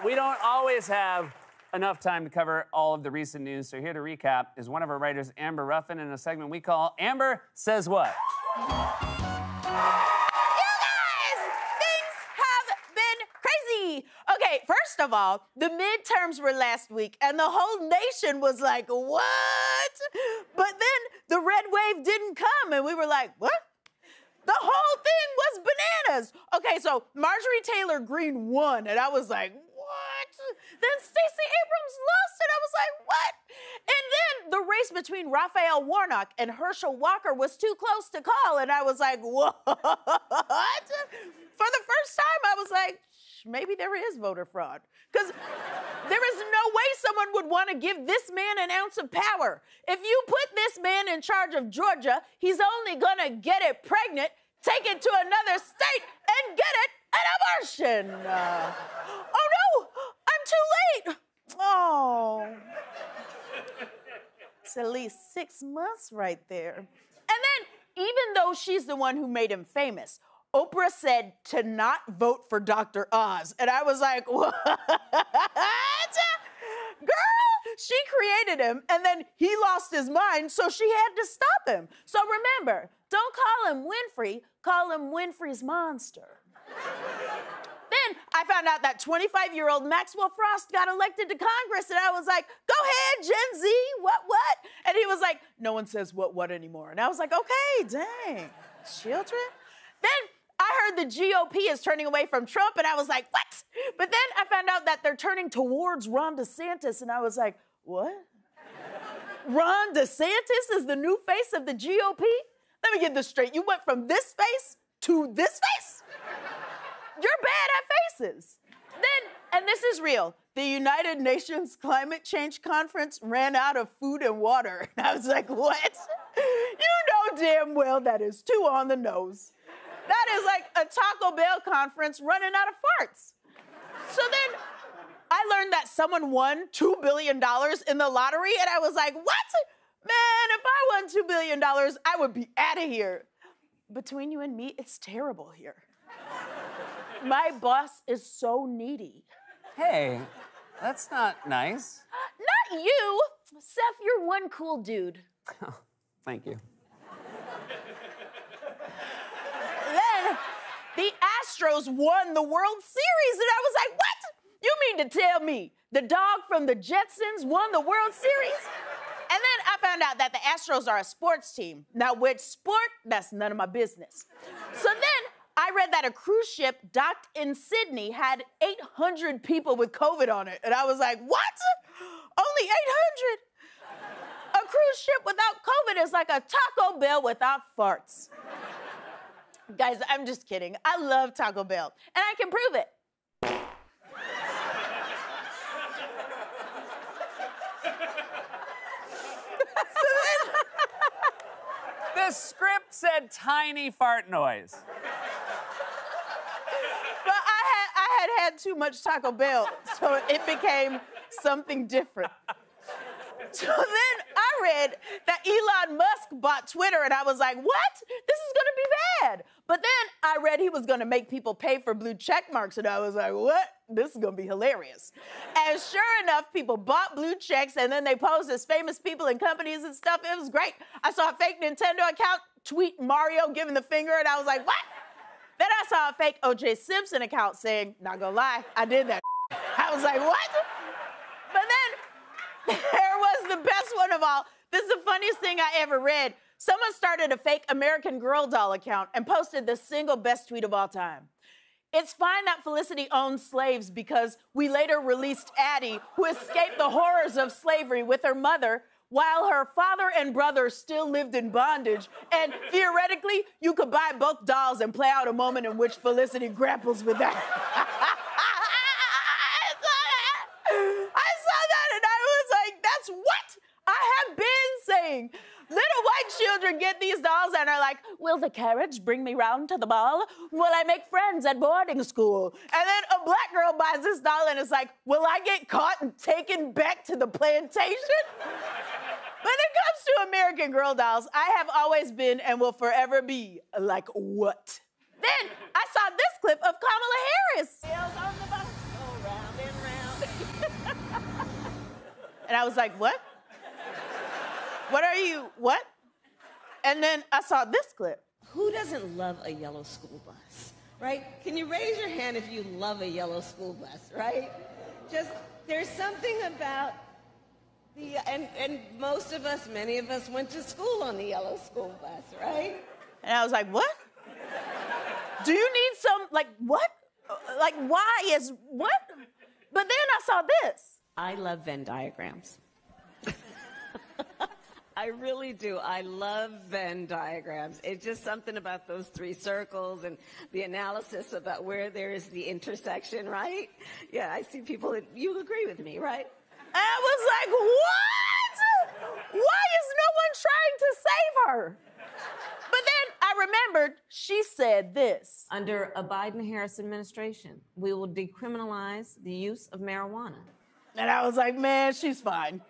We don't always have enough time to cover all of the recent news, so here to recap is one of our writers, Amber Ruffin, in a segment we call Amber Says What? You guys, things have been crazy. Okay, first of all, the midterms were last week, and the whole nation was like, what? But then the red wave didn't come, and we were like, what? The whole thing was bananas. Okay, so Marjorie Taylor Greene won, and I was like, what? Then Stacey Abrams lost, and I was like, what? And then the race between Raphael Warnock and Herschel Walker was too close to call, and I was like, what? For the first time, I was like, maybe there is voter fraud. Because there is no way someone would want to give this man an ounce of power. If you put this man in charge of Georgia, he's only gonna get it pregnant, take it to another state, and get it an abortion. Oh no, I'm too late. Oh. It's at least 6 months right there. And then, even though she's the one who made him famous, Oprah said to not vote for Dr. Oz. And I was like, what? Girl, she created him, and then he lost his mind, so she had to stop him. So remember, don't call him Winfrey, call him Winfrey's monster. Then I found out that 25-year-old Maxwell Frost got elected to Congress, and I was like, go ahead, Gen Z, what? And he was like, no one says what anymore. And I was like, okay, dang, children. Then I heard the GOP is turning away from Trump, and I was like, what? But then I found out that they're turning towards Ron DeSantis, and I was like, what? Ron DeSantis is the new face of the GOP? Let me get this straight. You went from this face to this face? You're bad at faces. Then, and this is real, the United Nations Climate Change Conference ran out of food and water. And I was like, what? You know damn well that is too on the nose. That is like a Taco Bell conference running out of farts. So then I learned that someone won $2 billion in the lottery, and I was like, what? Man, if I won $2 billion, I would be out of here. Between you and me, it's terrible here. My boss is so needy. Hey, that's not nice. Not you. Seth, you're one cool dude. Oh, thank you. Then the Astros won the World Series, and I was like, what? You mean to tell me the dog from the Jetsons won the World Series? And then I found out that the Astros are a sports team. Now, which sport? That's none of my business. So then I read that a cruise ship docked in Sydney had 800 people with COVID on it. And I was like, what? Only 800? A cruise ship without COVID is like a Taco Bell without farts. Guys, I'm just kidding. I love Taco Bell, and I can prove it. The script said tiny fart noise. But I had too much Taco Bell, so it became something different. So then I read that Elon Musk bought Twitter, and I was like, what? This is gonna be bad. But then I read he was gonna make people pay for blue check marks, and I was like, what? This is gonna be hilarious. And sure enough, people bought blue checks, and then they posed as famous people and companies and stuff. It was great. I saw a fake Nintendo account tweet Mario giving the finger, and I was like, what? Then I saw a fake O.J. Simpson account saying, not gonna lie, I did that. I was like, what? But then there was the best one of all. This is the funniest thing I ever read. Someone started a fake American Girl doll account and posted the single best tweet of all time. It's fine that Felicity owned slaves because we later released Addie, who escaped the horrors of slavery with her mother while her father and brother still lived in bondage. And theoretically, you could buy both dolls and play out a moment in which Felicity grapples with that. I saw that and I was like, that's what I have been saying. Little white children get these dolls and are like, will the carriage bring me round to the ball? Will I make friends at boarding school? And then a black girl buys this doll and is like, will I get caught and taken back to the plantation? When it comes to American Girl dolls, I have always been and will forever be like, what? Then I saw this clip of Kamala Harris. On the bus, go round and round. And I was like, what? What are you, what? And then I saw this clip. Who doesn't love a yellow school bus, right? Can you raise your hand if you love a yellow school bus, right? Just, there's something about and most of us, many of us went to school on the yellow school bus, right? And I was like, what? Do you need some, like, what? Like, why is, what? But then I saw this. I love Venn diagrams. I really do. I love Venn diagrams. It's just something about those three circles and the analysis about where there is the intersection, right? Yeah, I see people that you agree with me, right? I was like, what? Why is no one trying to save her? But then I remembered she said this. Under a Biden-Harris administration, we will decriminalize the use of marijuana. And I was like, man, she's fine.